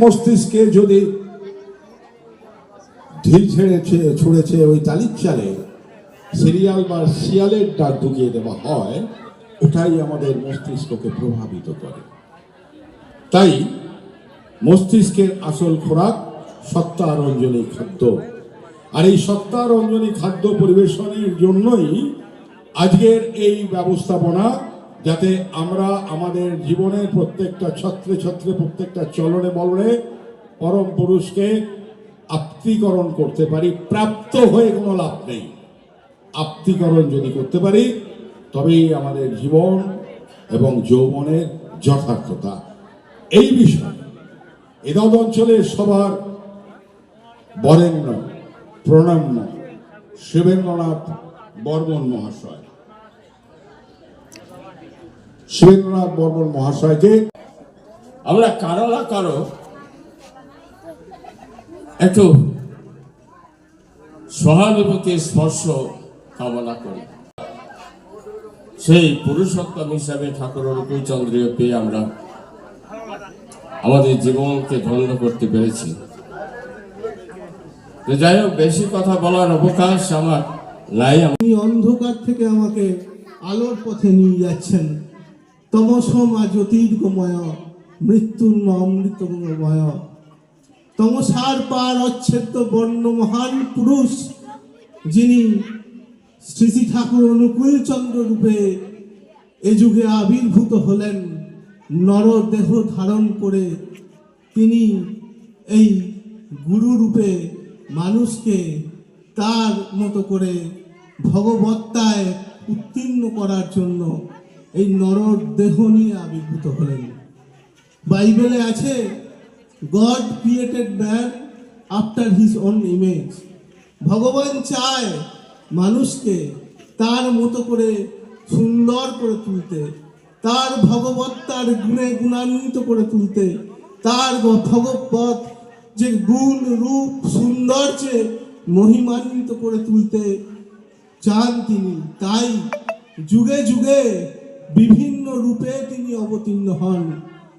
মস্তিষ্কে যদি ঢিল ছুঁড়েছে ওই তালির চালে সিরিয়াল বা শিয়ালের ডাক ঢুকিয়ে দেওয়া হয়, ওটাই আমাদের মস্তিষ্ককে প্রভাবিত করে। তাই মস্তিষ্কের আসল খোরাক সত্তারঞ্জনী খাদ্য, আর এই সত্তারঞ্জনী খাদ্য পরিবেশনের জন্যই আজকের এই ব্যবস্থাপনা, যাতে আমরা আমাদের জীবনের প্রত্যেকটা ছত্রে ছত্রে, প্রত্যেকটা চলনে বলনে পরম পুরুষকে আপ্তিকরণ করতে পারি। প্রাপ্ত হয়ে কোনো লাভ নেই, আপ্তিকরণ যদি করতে পারি তবেই আমাদের জীবন এবং যৌবনের যথার্থতা। এই বিষয়ে এদদ অঞ্চলের সবার বরেণ্য প্রণম্য শিবেন্দ্রনাথ বর্মন মহাশয়, শিবেন্দ্রনাথ বর্মন মহাশয়কে আমরা কারো না কারো একটু সহানুভূতির স্পর্শ কামনা করি। সেই পুরুষোত্তম হিসাবে ঠাকুর অনুকূলচন্দ্রীয় পেয়ে আমরা আমাদের জীবনকে ধন্য করতে পেরেছি। তো যাই হোক, বেশি কথা বলার অবকাশ আমার নাই। আপনি অন্ধকার থেকে আমাকে আলোর পথে নিয়ে যাচ্ছেন। তমসমা জ্যোতির্গময়, মৃত্যুর অমৃতময়, তমসার পার অচ্ছেদ্য বর্ণ মহান পুরুষ, যিনি শ্রী শ্রী ঠাকুর অনুকূলচন্দ্র রূপে এ যুগে আবির্ভূত হলেন নর দেহ ধারণ করে। তিনি এই গুরু রূপে মানুষকে তার মতো করে ভগবত্তায় উত্তীর্ণ করার জন্য এই নর দেহ নিয়ে আবির্ভূত হলেন। বাইবেলে আছে, god created man after his own image. ভগবান চায় মানুষকে তার মতো করে সুন্দর করে তুলতে, তার ভগবত্তার গুণে গুণান্বিত করে তুলতে, তার ভগবত যে গুণ রূপ সৌন্দর্যে মহিমান্বিত করে তুলতে চান তিনি। তাই যুগে যুগে বিভিন্ন রূপে তিনি অবতীর্ণ হন,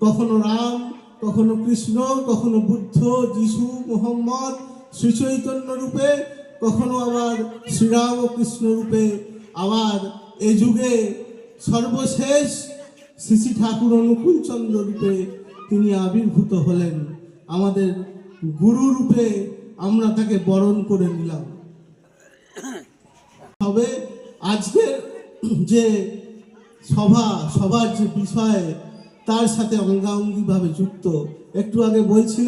কখনো রাম, কখনো কৃষ্ণ, কখনো বুদ্ধ, যিশু, মোহাম্মদ, শ্রী চৈতন্য রূপে, কখনো আবার শ্রীরাম ও কৃষ্ণ রূপে, আবার এ যুগে সর্বশেষ শ্রী শ্রী ঠাকুর অনুকূলচন্দ্র রূপে তিনি আবির্ভূত হলেন। আমাদের গুরু রূপে আমরা তাকে বরণ করে নিলাম। তবে আজকের যে সবার যে বিষয় তার সাথে অঙ্গাঙ্গিভাবে যুক্ত। একটু আগে বলছিলেন